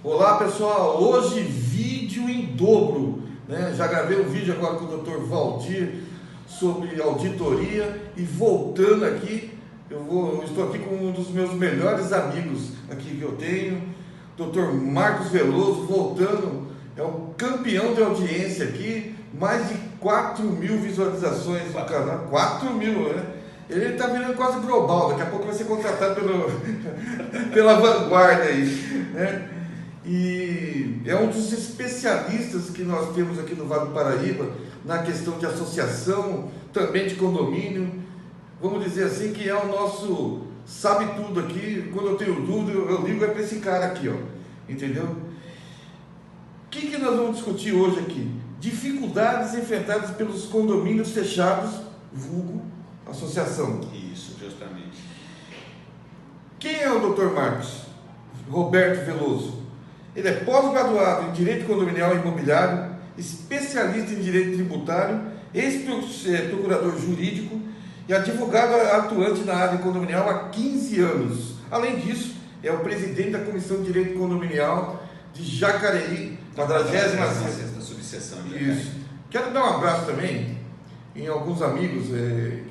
Olá pessoal, hoje vídeo em dobro, né? Já gravei um vídeo agora com o Dr. Valdir sobre auditoria e voltando aqui, eu estou aqui com um dos meus melhores amigos aqui que eu tenho, Dr. Marcos Veloso, voltando, é o campeão de audiência aqui, mais de 4.000 visualizações no canal, 4.000, né? Ele está virando quase global, daqui a pouco vai ser contratado pela Vanguarda aí, né? E é um dos especialistas que nós temos aqui no Vale do Paraíba na questão de associação, também de condomínio. Vamos dizer assim que é o nosso sabe tudo aqui. Quando eu tenho dúvida, eu ligo para esse cara aqui, ó. Entendeu? O que nós vamos discutir hoje aqui? Dificuldades enfrentadas pelos condomínios fechados, vulgo associação. Isso, justamente. Quem é o Dr. Marcos Roberto Veloso? Ele é pós-graduado em Direito Condominial e Imobiliário, especialista em Direito Tributário, ex-procurador jurídico e advogado atuante na área condominial há 15 anos. Além disso, é o presidente da Comissão de Direito Condominial de Jacareí, 46ª subseção de Jacareí. Isso. Quero dar um abraço também em alguns amigos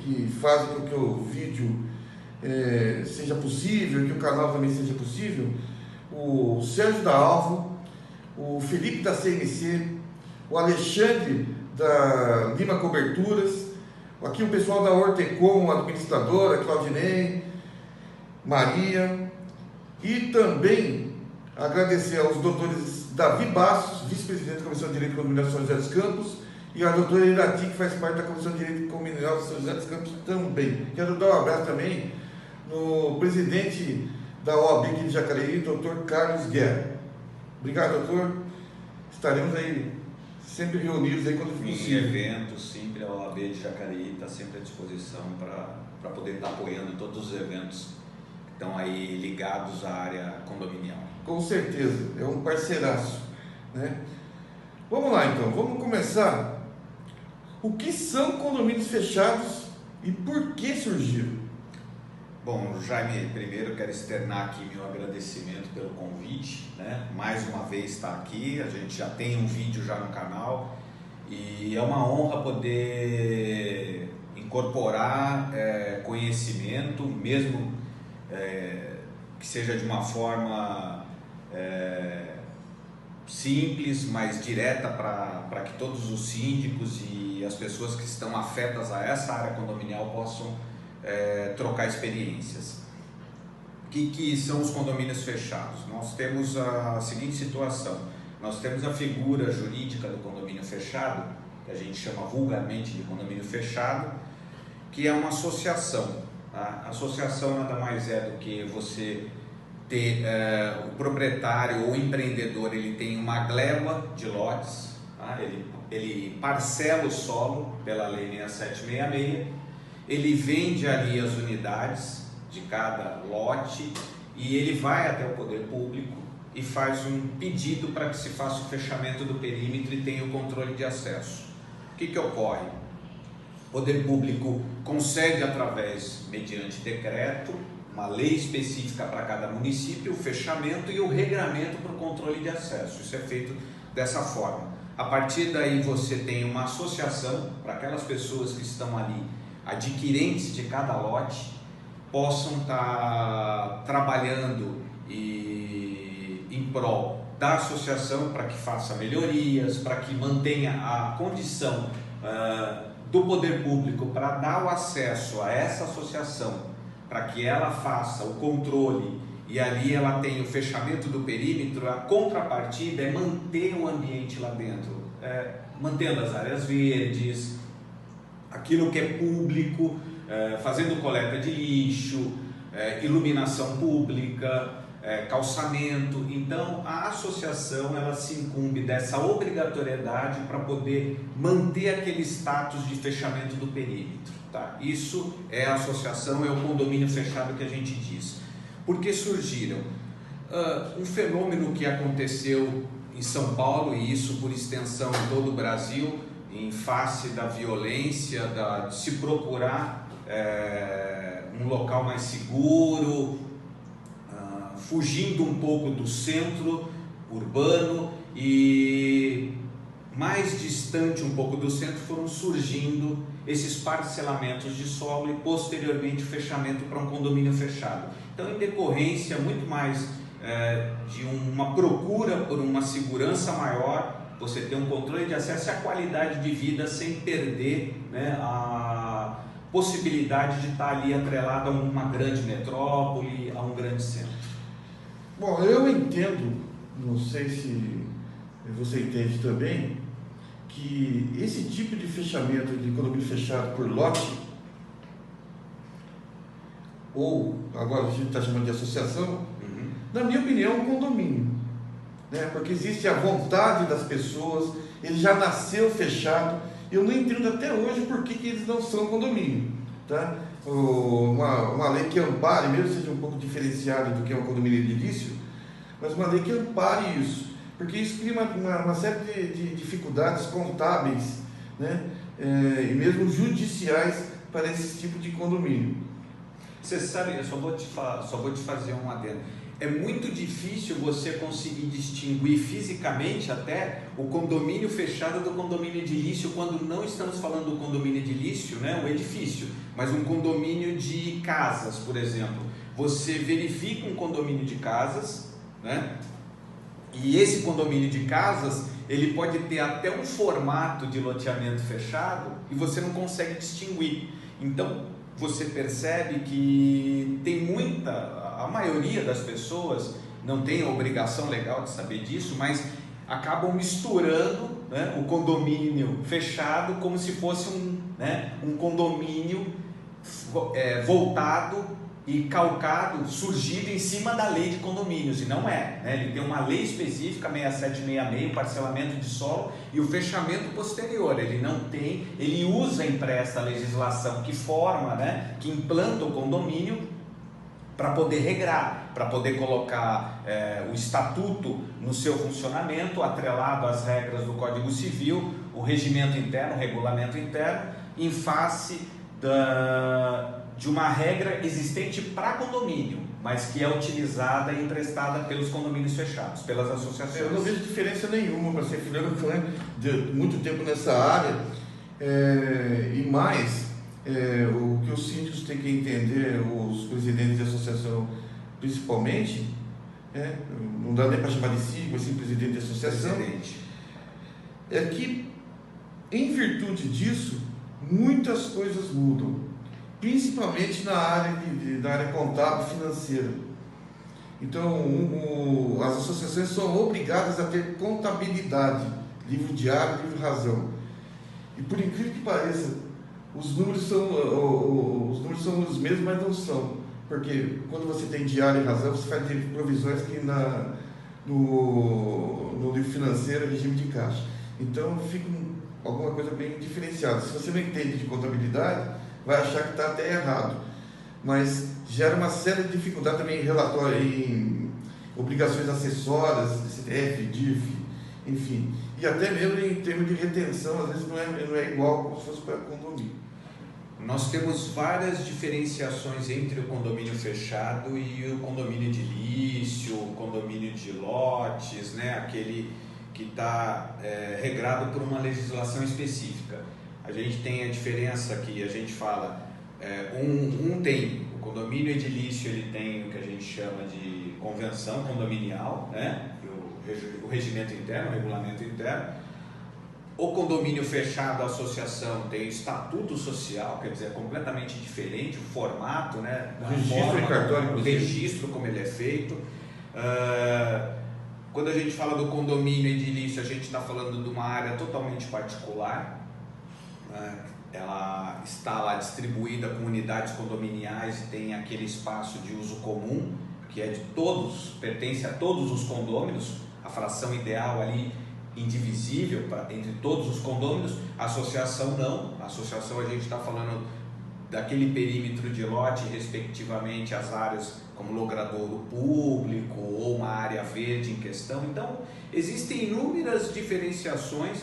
que fazem com que o vídeo seja possível, que o canal também seja possível. O Sérgio da Alvo, o Felipe da CMC, o Alexandre da Lima Coberturas, aqui o pessoal da Hortecom, a administradora, Claudinei, Maria, e também agradecer aos doutores Davi Bastos, vice-presidente da Comissão de Direito Condominial de São José dos Campos, e a doutora Irati, que faz parte da Comissão de Direito Condominial de São José dos Campos também. Quero dar um abraço também no presidente da OAB aqui de Jacareí, Dr. Carlos Guerra. Obrigado, doutor. Estaremos aí sempre reunidos aí quando for possível. Em eventos, sempre a OAB de Jacareí está sempre à disposição para poder estar apoiando todos os eventos que estão aí ligados à área condominial. Com certeza, é um parceiraço, né? Vamos lá então, vamos começar. O que são condomínios fechados e por que surgiram? Bom, Jaime, primeiro quero externar aqui meu agradecimento pelo convite, né? Mais uma vez estar aqui, a gente já tem um vídeo já no canal e é uma honra poder incorporar conhecimento, mesmo que seja de uma forma simples, mas direta para que todos os síndicos e as pessoas que estão afetas a essa área condominial possam trocar experiências. O que são os condomínios fechados? Nós temos a seguinte situação: nós temos a figura jurídica do condomínio fechado, que a gente chama vulgarmente de condomínio fechado, que é uma associação. Tá? A associação nada mais é do que você ter o proprietário ou empreendedor, ele tem uma gleba de lotes, tá? Ele parcela o solo pela lei 6766, ele vende ali as unidades de cada lote e ele vai até o poder público e faz um pedido para que se faça o fechamento do perímetro e tenha o controle de acesso. O que ocorre? O poder público concede mediante decreto, uma lei específica para cada município, o fechamento e o regramento para o controle de acesso. Isso é feito dessa forma. A partir daí você tem uma associação para aquelas pessoas que estão ali, adquirentes de cada lote, possam estar trabalhando em prol da associação para que faça melhorias, para que mantenha a condição do poder público para dar o acesso a essa associação, para que ela faça o controle e ali ela tenha o fechamento do perímetro. A contrapartida é manter o ambiente lá dentro, mantendo as áreas verdes, aquilo que é público, fazendo coleta de lixo, iluminação pública, calçamento. Então a associação ela se incumbe dessa obrigatoriedade para poder manter aquele status de fechamento do perímetro. Tá? Isso é a associação, é o condomínio fechado que a gente diz. Por que surgiram? Um fenômeno que aconteceu em São Paulo e isso por extensão em todo o Brasil, em face da violência, de se procurar um local mais seguro, fugindo um pouco do centro, urbano, e mais distante um pouco do centro foram surgindo esses parcelamentos de solo e posteriormente o fechamento para um condomínio fechado. Então, em decorrência muito mais de uma procura por uma segurança maior, você ter um controle de acesso e a qualidade de vida sem perder, né, a possibilidade de estar ali atrelado a uma grande metrópole, a um grande centro. Bom, eu entendo, não sei se você entende também, que esse tipo de fechamento de condomínio fechado por lote, ou agora a gente está chamando de associação, na minha opinião, é um condomínio, né? Porque existe a vontade das pessoas, ele já nasceu fechado. Eu não entendo até hoje por que eles não são condomínio, tá? Uma lei que ampare, mesmo seja um pouco diferenciada do que é um condomínio edilício, mas uma lei que ampare isso, porque isso cria uma série de dificuldades contábeis, né? E mesmo judiciais para esse tipo de condomínio. Você sabe, eu só vou te fazer um adendo. É muito difícil você conseguir distinguir fisicamente até o condomínio fechado do condomínio edilício, quando não estamos falando do condomínio edilício, né, o edifício, mas um condomínio de casas, por exemplo. Você verifica um condomínio de casas, né, e esse condomínio de casas, ele pode ter até um formato de loteamento fechado e você não consegue distinguir. Então, você percebe que tem a maioria das pessoas não tem a obrigação legal de saber disso, mas acabam misturando, né, o condomínio fechado como se fosse um condomínio voltado e calcado, surgido em cima da lei de condomínios, e não é, né? Ele tem uma lei específica, 6766, parcelamento de solo, e o fechamento posterior, ele usa e empresta a legislação que forma, né, que implanta o condomínio para poder regrar, para poder colocar o estatuto no seu funcionamento, atrelado às regras do Código Civil, o regimento interno, o regulamento interno, em face de uma regra existente para condomínio, mas que é utilizada e emprestada pelos condomínios fechados, pelas associações. Eu não vejo diferença nenhuma, para ser franco, de muito tempo nessa área, e mais, o que os síndicos têm que entender, os presidentes de associação principalmente, não dá nem para chamar de síndico, mas sim presidente de associação, é que, em virtude disso, muitas coisas mudam, principalmente na área contábil financeira. Então, as associações são obrigadas a ter contabilidade, livro diário, livro razão. E por incrível que pareça, os números são os mesmos, mas não são. Porque quando você tem diário e razão, você vai ter provisões que no livro financeiro é regime de caixa. Então, fica alguma coisa bem diferenciada. Se você não entende de contabilidade, vai achar que está até errado, mas gera uma série de dificuldades também em relatório, em obrigações acessórias, CTF, DIF, enfim, e até mesmo em termos de retenção, às vezes não é igual como se fosse para condomínio. Nós temos várias diferenciações entre o condomínio fechado e o condomínio edilício, o condomínio de lotes, né? Aquele que está regrado por uma legislação específica. A gente tem a diferença que a gente fala, tem o condomínio edilício, ele tem o que a gente chama de convenção condominial, né? O regimento interno, o regulamento interno. O condomínio fechado, a associação, tem o estatuto social, quer dizer, é completamente diferente o formato, né? Registro em cartório, o registro, como ele é feito. Quando a gente fala do condomínio edilício, a gente está falando de uma área totalmente particular. Ela está lá distribuída com unidades condominiais e tem aquele espaço de uso comum, que é de todos, pertence a todos os condôminos, a fração ideal ali indivisível entre todos os condôminos. A associação não, a associação a gente está falando daquele perímetro de lote, respectivamente as áreas como logradouro público ou uma área verde em questão. Então existem inúmeras diferenciações,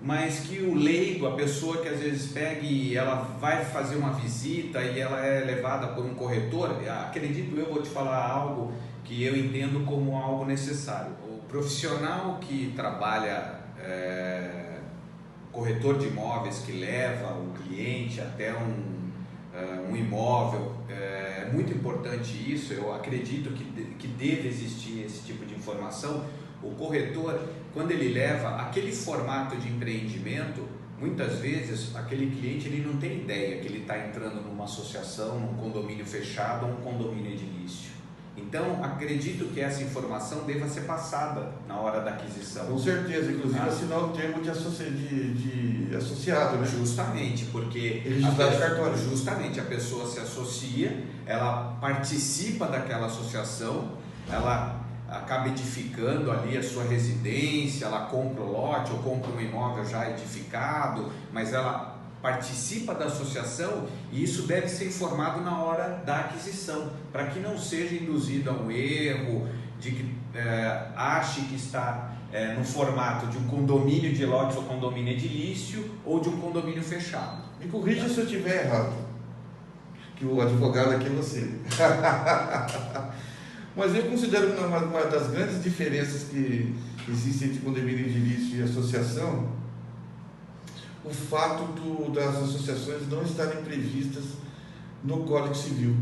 mas que o leigo, a pessoa que às vezes pega e ela vai fazer uma visita e ela é levada por um corretor, acredito eu, vou te falar algo que eu entendo como algo necessário. O profissional que trabalha corretor de imóveis, que leva o cliente até um imóvel, é muito importante isso. Eu acredito que deve existir esse tipo de informação. O corretor, quando ele leva aquele formato de empreendimento, muitas vezes aquele cliente ele não tem ideia que ele está entrando numa associação, num condomínio fechado ou um condomínio edilício. Então, acredito que essa informação deva ser passada na hora da aquisição. Com certeza, inclusive assinar o termo de associado, né? Justamente, porque justamente a pessoa se associa, ela participa daquela associação, ela acaba edificando ali a sua residência, ela compra o lote ou compra um imóvel já edificado, mas ela participa da associação e isso deve ser informado na hora da aquisição, para que não seja induzido a um erro, de que ache que está no formato de um condomínio de lotes ou condomínio edilício ou de um condomínio fechado. Me corrija se eu estiver errado, que o advogado aqui é você. Mas eu considero uma das grandes diferenças que existem entre condomínio edilício e associação o fato das associações não estarem previstas no Código Civil,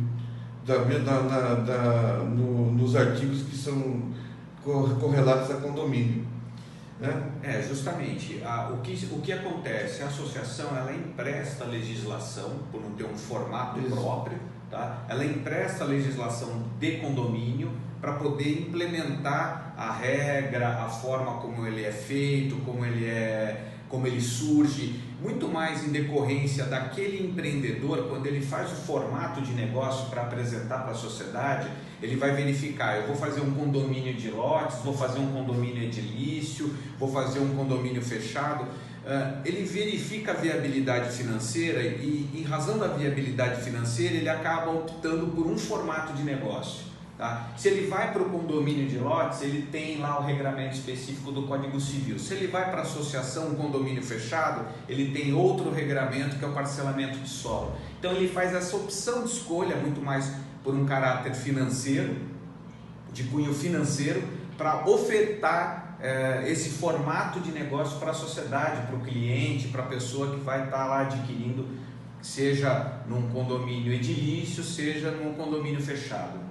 nos artigos que são correlatos a condomínio, né? Justamente. O que acontece? A associação ela empresta a legislação, por não ter um formato próprio, tá? Ela empresta a legislação de condomínio para poder implementar a regra, a forma como ele é feito, como ele surge, muito mais em decorrência daquele empreendedor. Quando ele faz o formato de negócio para apresentar para a sociedade, ele vai verificar: eu vou fazer um condomínio de lotes, vou fazer um condomínio edilício, vou fazer um condomínio fechado. Ele verifica a viabilidade financeira e, em razão da viabilidade financeira, ele acaba optando por um formato de negócio. Tá? Se ele vai para o condomínio de lotes, ele tem lá o regramento específico do Código Civil. Se ele vai para a associação, um condomínio fechado, ele tem outro regramento, que é o parcelamento de solo. Então ele faz essa opção de escolha muito mais por um caráter financeiro, de cunho financeiro, para ofertar esse formato de negócio para a sociedade, para o cliente, para a pessoa que vai estar lá adquirindo, seja num condomínio edilício, seja num condomínio fechado.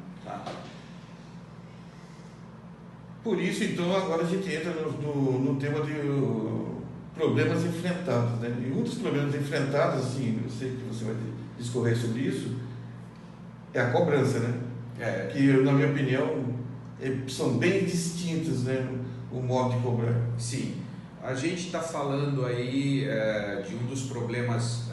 Por isso, então, agora a gente entra no tema de problemas enfrentados, né? E um dos problemas enfrentados, assim, eu sei que você vai discorrer sobre isso, é a cobrança, né? Que, na minha opinião, são bem distintos, né? O modo de cobrar. Sim, a gente está falando aí de um dos problemas.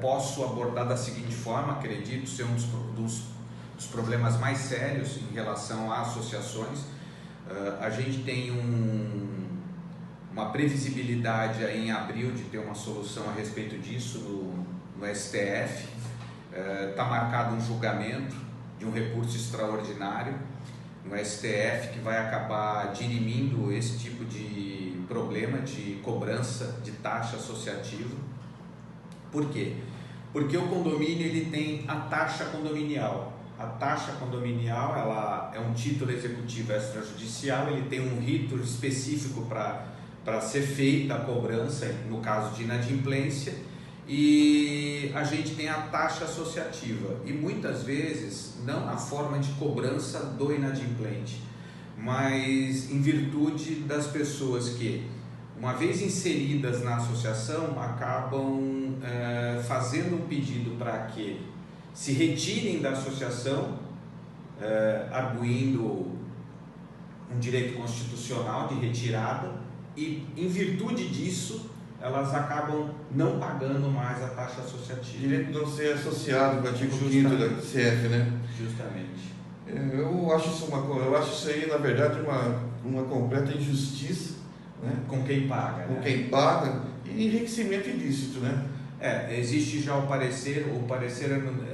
Posso abordar da seguinte forma: acredito ser um dos problemas mais sérios em relação a associações. A gente tem uma previsibilidade aí em abril de ter uma solução a respeito disso no STF. Está marcado um julgamento de um recurso extraordinário no STF que vai acabar dirimindo esse tipo de problema de cobrança de taxa associativa. Por quê? Porque o condomínio ele tem a taxa condominial. A taxa condominial ela é um título executivo extrajudicial, ele tem um rito específico para ser feita a cobrança, no caso de inadimplência, e a gente tem a taxa associativa. E muitas vezes, não na forma de cobrança do inadimplente, mas em virtude das pessoas que, uma vez inseridas na associação, acabam fazendo um pedido para que se retirem da associação, arguindo um direito constitucional de retirada, e em virtude disso elas acabam não pagando mais a taxa associativa. Direito de não ser associado, no artigo 5º da CF, né? Justamente. Eu acho isso aí, na verdade, uma completa injustiça, né? Com quem paga. Com quem paga, e enriquecimento ilícito, né? Existe já o parecer,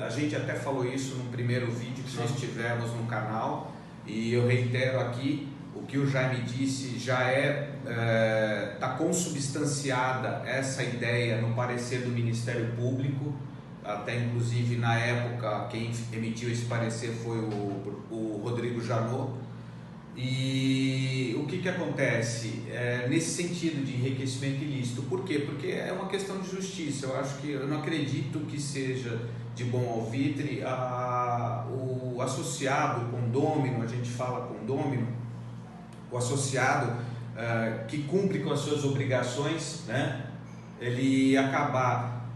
a gente até falou isso no primeiro vídeo que nós tivemos no canal, e eu reitero aqui, o que o Jaime disse já está consubstanciada essa ideia no parecer do Ministério Público. até inclusive na época quem emitiu esse parecer foi o Rodrigo Janot. E o que acontece nesse sentido de enriquecimento ilícito? Por quê? Porque é uma questão de justiça. Eu não acredito que seja de bom alvitre o associado, o condômino, a gente fala condômino, o associado que cumpre com as suas obrigações, né? Ele acabar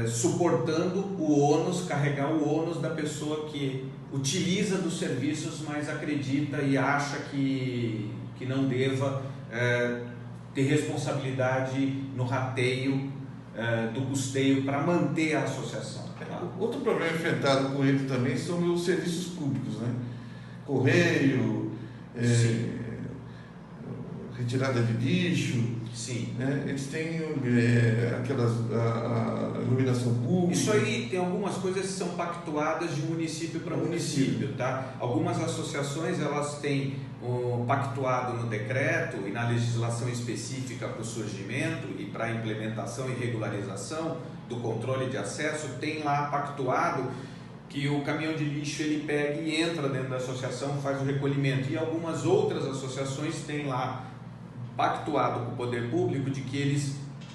suportando o ônus, carregar o ônus da pessoa que utiliza dos serviços, mas acredita e acha que não deva ter responsabilidade no rateio do custeio para manter a associação. Outro problema enfrentado com ele também são os serviços públicos, né? Correio, retirada de lixo. Sim. Né? Eles têm a iluminação pública. Isso aí tem algumas coisas que são pactuadas de município para município, tá? Algumas associações elas têm pactuado no decreto e na legislação específica para o surgimento e para a implementação e regularização do controle de acesso, tem lá pactuado que o caminhão de lixo ele pega e entra dentro da associação, faz o recolhimento, e algumas outras associações têm lá pactuado com o poder público de que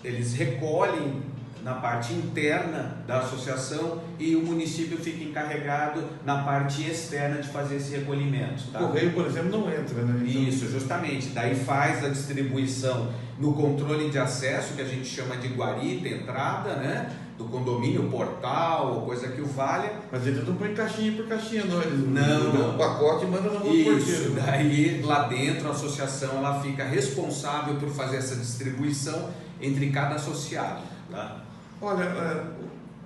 eles recolhem na parte interna da associação e o município fica encarregado na parte externa de fazer esse recolhimento. Tá? O correio, por exemplo, não entra, né? Então... Isso, justamente. Daí faz a distribuição no controle de acesso, que a gente chama de guarita, entrada, né? Do condomínio, portal, ou coisa que o valha. Mas eles não põem caixinha por caixinha, não. Eles não. O pacote e mandam na mão do porteiro. Isso, daí lá dentro a associação ela fica responsável por fazer essa distribuição entre cada associado. Tá? Olha,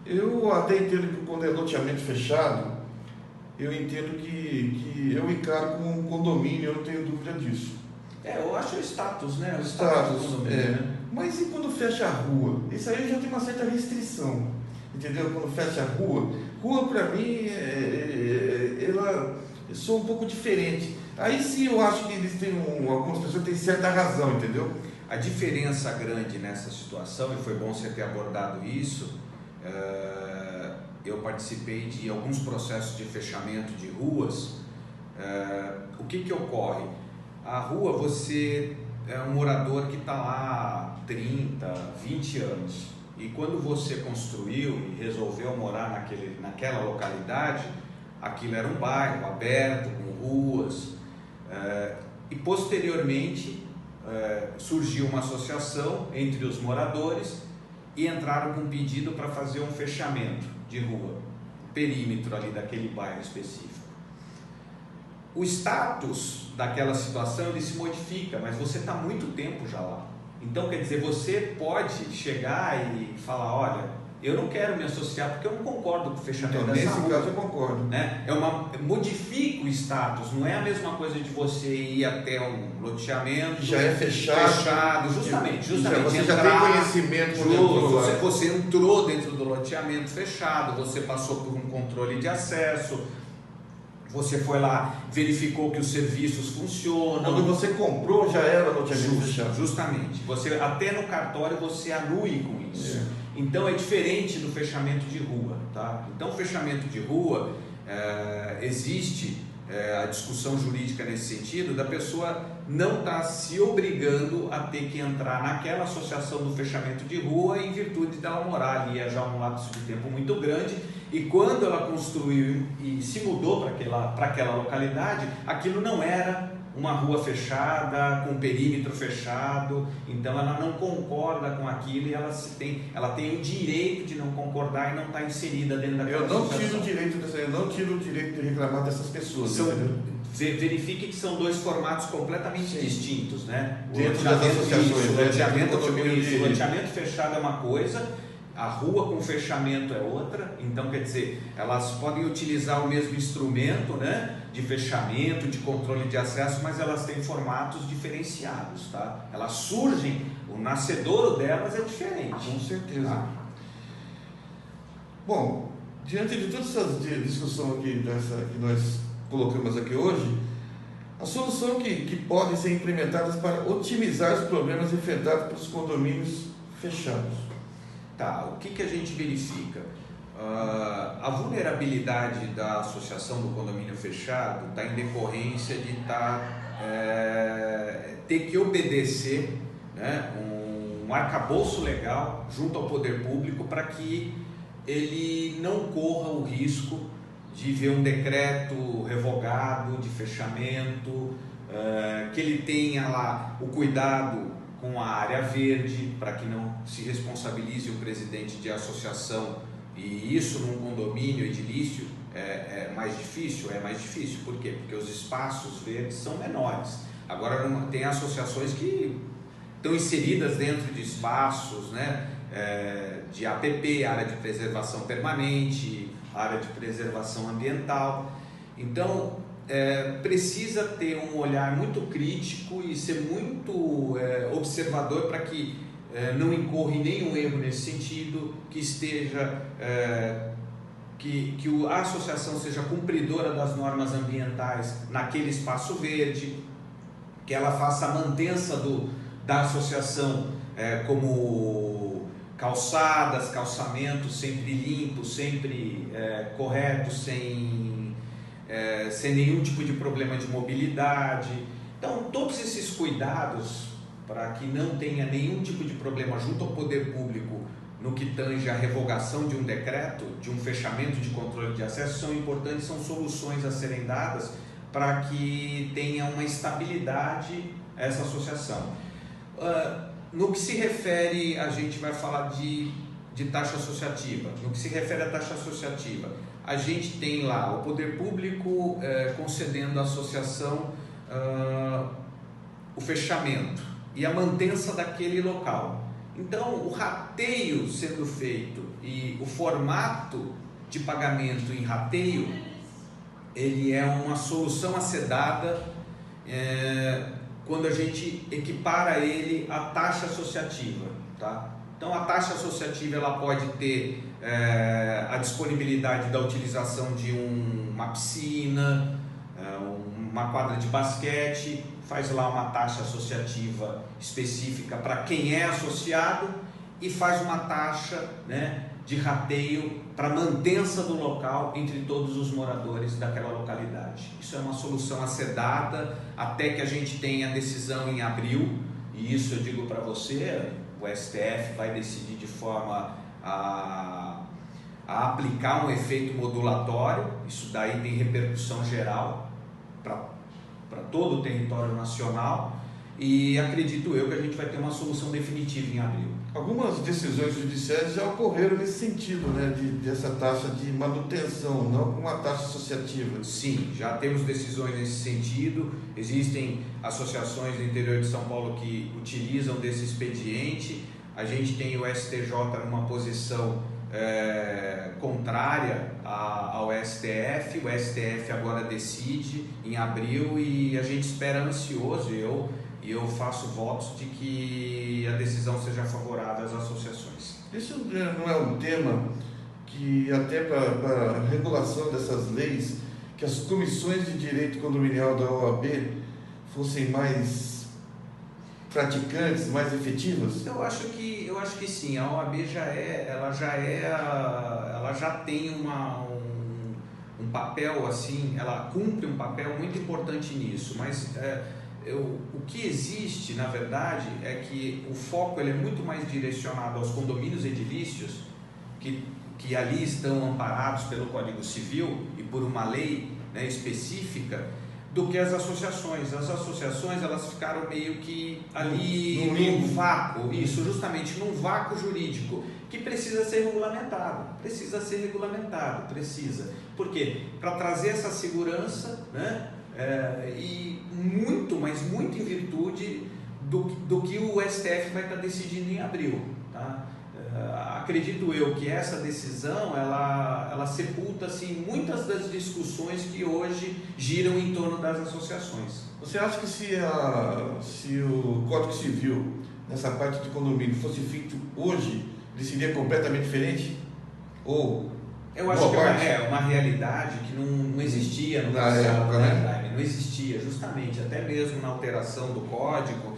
eu até entendo que quando é loteamento fechado, eu entendo que eu encaro como um condomínio, eu não tenho dúvida disso. Eu acho o status, né? O status, do condomínio, né? Mas e quando fecha a rua? Isso aí já tem uma certa restrição, entendeu? Quando fecha a rua para mim, ela soa um pouco diferente. Aí sim eu acho que eles têm, algumas pessoas têm certa razão, entendeu? A diferença grande nessa situação, e foi bom você ter abordado isso, eu participei de alguns processos de fechamento de ruas. O que ocorre? A rua, você é um morador que está lá há 30, 20 anos, e quando você construiu e resolveu morar naquela localidade, aquilo era um bairro aberto, com ruas, e posteriormente surgiu uma associação entre os moradores e entraram com um pedido para fazer um fechamento de rua, perímetro ali daquele bairro específico. O status daquela situação ele se modifica, mas você está muito tempo já lá. Então, quer dizer, você pode chegar e falar, olha, eu não quero me associar porque eu não concordo com o fechamento dessa rua. Nesse caso eu concordo. Né? Modifica o status, não é a mesma coisa de você ir até um loteamento já é fechado, justamente. Você já tem conhecimento. Você entrou dentro do loteamento fechado, você passou por um controle de acesso, você foi lá, verificou que os serviços funcionam. Quando você comprou já era loteamento fechado. Justamente. Até no cartório você anui com isso. Então é diferente do fechamento de rua, tá? Então o fechamento de rua existe a discussão jurídica nesse sentido da pessoa não estar se obrigando a ter que entrar naquela associação do fechamento de rua em virtude dela morar ali já um lapso de tempo muito grande, e quando ela construiu e se mudou para aquela localidade, aquilo não era uma rua fechada, com perímetro fechado, então ela não concorda com aquilo e ela tem o direito de não concordar e não estar inserida dentro daquela associação. Eu não tiro o direito de reclamar dessas pessoas. Verifique que são dois formatos completamente distintos, né? Dentro das associações, o loteamento fechado é uma coisa, a rua com fechamento é outra. Então, quer dizer, elas podem utilizar o mesmo instrumento, né, de fechamento, de controle de acesso, mas elas têm formatos diferenciados, tá? Elas surgem, o nascedouro delas é diferente. Com certeza. Tá? Bom, diante de toda essa discussão aqui que nós colocamos aqui hoje, a solução que podem ser implementadas para otimizar os problemas enfrentados pelos condomínios fechados. Tá, o que a gente verifica? A vulnerabilidade da associação do condomínio fechado está em decorrência de ter que obedecer, né, um arcabouço legal junto ao poder público para que ele não corra o risco de ver um decreto revogado de fechamento, que ele tenha lá o cuidado com a área verde para que não se responsabilize o presidente de associação, e isso num condomínio edilício é mais difícil, por quê? Porque os espaços verdes são menores. Agora tem associações que estão inseridas dentro de espaços, né, de APP, área de preservação permanente, área de preservação ambiental. Então precisa ter um olhar muito crítico e ser muito observador para que não incorra em nenhum erro nesse sentido, que esteja que a associação seja cumpridora das normas ambientais naquele espaço verde, que ela faça a mantença da associação, como calçadas, calçamentos sempre limpos, sempre corretos, sem nenhum tipo de problema de mobilidade. Então, todos esses cuidados para que não tenha nenhum tipo de problema junto ao poder público no que tange a revogação de um decreto, de um fechamento de controle de acesso, são importantes, são soluções a serem dadas para que tenha uma estabilidade essa associação. No que se refere, a gente vai falar de taxa associativa. No que se refere à taxa associativa, a gente tem lá o poder público concedendo à associação o fechamento e a mantença daquele local. Então, o rateio sendo feito e o formato de pagamento em rateio, ele é uma solução a ser dada quando a gente equipara ele à taxa associativa, tá? Então, a taxa associativa ela pode ter a disponibilidade da utilização de uma piscina, uma quadra de basquete, faz lá uma taxa associativa específica para quem é associado e faz uma taxa, né, de rateio para mantença do local entre todos os moradores daquela localidade. Isso é uma solução a ser dada até que a gente tenha a decisão em abril, e isso eu digo para você, o STF vai decidir de forma a aplicar um efeito modulatório. Isso daí tem repercussão geral para todo o território nacional, e acredito eu que a gente vai ter uma solução definitiva em abril. Algumas decisões judiciais já ocorreram nesse sentido, né, dessa taxa de manutenção, não com uma taxa associativa. Sim, já temos decisões nesse sentido. Existem associações do interior de São Paulo que utilizam desse expediente. A gente tem o STJ numa posição contrária ao STF. O STF agora decide em abril e a gente espera ansioso, e eu faço votos de que a decisão seja favorável às associações. Isso não é um tema que, até para a regulação dessas leis, que as comissões de direito condominial da OAB fossem mais praticantes, mais efetivas? Eu acho que sim. A OAB ela já tem um papel assim, ela cumpre um papel muito importante nisso, mas o que existe, na verdade, é que o foco ele é muito mais direcionado aos condomínios edilícios que ali estão amparados pelo Código Civil e por uma lei, né, específica, do que as associações. As associações elas ficaram meio que ali num vácuo, isso, justamente num vácuo jurídico que precisa ser regulamentado. Por quê? Para trazer essa segurança, né? E muito em virtude do que o STF vai estar decidindo em abril, tá? Acredito eu que essa decisão ela sepulta assim, muitas das discussões que hoje giram em torno das associações. Você acha que se o Código Civil, nessa parte de condomínio, fosse feito hoje, ele seria completamente diferente? Ou eu acho que é uma realidade que não existia no passado, né? Não existia, justamente, até mesmo na alteração do código,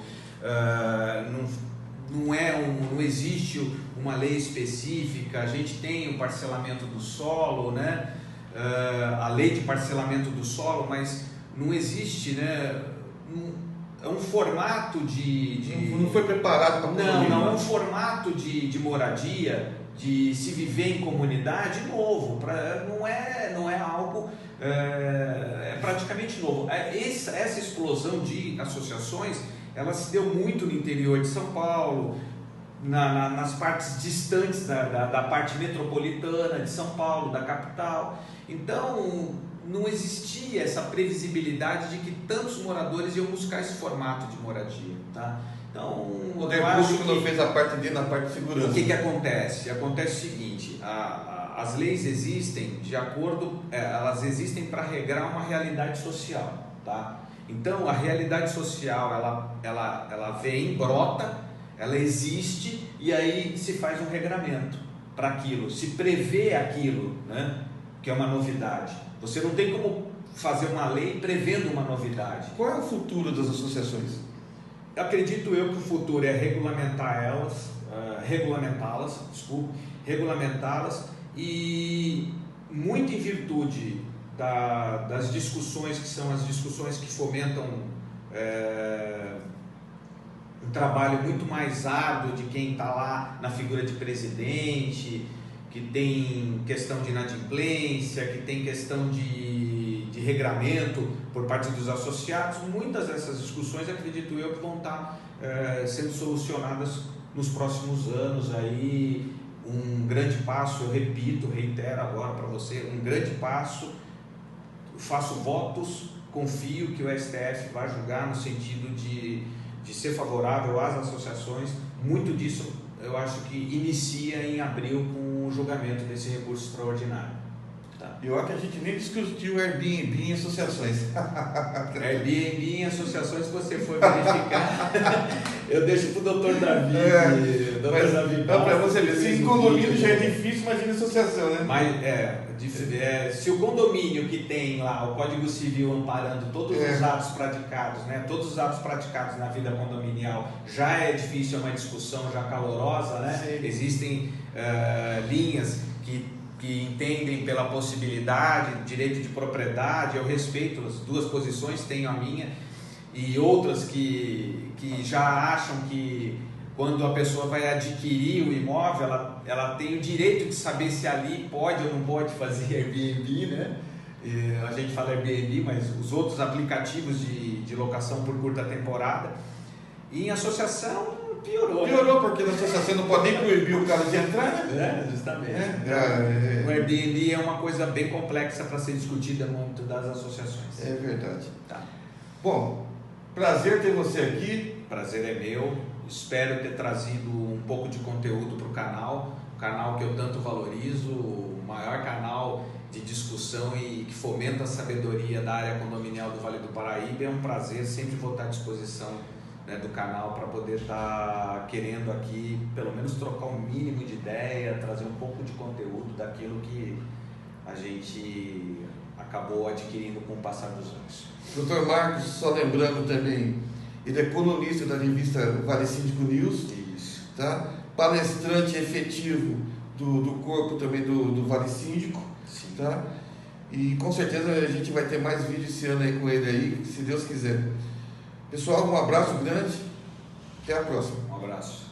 não existe uma lei específica. A gente tem o parcelamento do solo, né? A lei de parcelamento do solo, mas não existe, né? É um formato Não foi preparado para Não, é um formato de moradia, de se viver em comunidade novo. Não é algo... É praticamente novo. Essa explosão de associações, ela se deu muito no interior de São Paulo, nas partes distantes da parte metropolitana de São Paulo, da capital. Então, não existia essa previsibilidade de que tantos moradores iam buscar esse formato de moradia, tá? Então, o poder público não fez a parte dele na parte de segurança. O que acontece? Acontece o seguinte: as leis existem de acordo, elas existem para regrar uma realidade social, tá? Então, a realidade social, ela vem, brota, ela existe, e aí se faz um regramento para aquilo, se prevê aquilo, né? Que é uma novidade. Você não tem como fazer uma lei prevendo uma novidade. Qual é o futuro das associações? Acredito eu que o futuro é regulamentá-las, e muito em virtude das discussões que são as discussões que fomentam um trabalho muito mais árduo de quem está lá na figura de presidente, que tem questão de inadimplência, que tem questão de regramento por parte dos associados. Muitas dessas discussões, acredito eu, que vão estar sendo solucionadas nos próximos anos. Aí, um grande passo, eu repito, reitero agora para você, um grande passo, faço votos, confio que o STF vai julgar no sentido de ser favorável às associações. Muito disso eu acho que inicia em abril com o julgamento desse recurso extraordinário. Tá. Eu acho que a gente nem discutiu Airbnb em associações. Airbnb em associações, se você for verificar, eu deixo para o doutor Davi. Para você ver, se em condomínio já é difícil, imagina associação, né? Mas se o condomínio que tem lá o Código Civil amparando todos os atos praticados, né, todos os atos praticados na vida condominial, já é difícil, é uma discussão já calorosa, né? Sim. Existem linhas que entendem pela possibilidade, direito de propriedade. Eu respeito as duas posições, tenho a minha, e outras que já acham que quando a pessoa vai adquirir o imóvel, ela tem o direito de saber se ali pode ou não pode fazer Airbnb, né? A gente fala Airbnb, mas os outros aplicativos de locação por curta temporada. E em associação piorou. Piorou, porque na associação não pode nem proibir o cara de entrar, né? Justamente. O Airbnb é uma coisa bem complexa para ser discutida no âmbito das associações. É verdade. Tá. Bom, prazer ter você aqui. Prazer é meu. Espero ter trazido um pouco de conteúdo para o canal que eu tanto valorizo, o maior canal de discussão e que fomenta a sabedoria da área condominial do Vale do Paraíba. É um prazer, sempre vou estar à disposição, né, do canal para poder estar querendo aqui, pelo menos trocar um mínimo de ideia, trazer um pouco de conteúdo daquilo que a gente acabou adquirindo com o passar dos anos. Dr. Marcos, só lembrando também, ele é colunista da revista Vale Síndico News. Isso. Tá? Palestrante efetivo do corpo também do Vale Síndico. Sim. Tá? E com certeza a gente vai ter mais vídeos esse ano aí com ele aí, se Deus quiser. Pessoal, um abraço grande, até a próxima. Um abraço.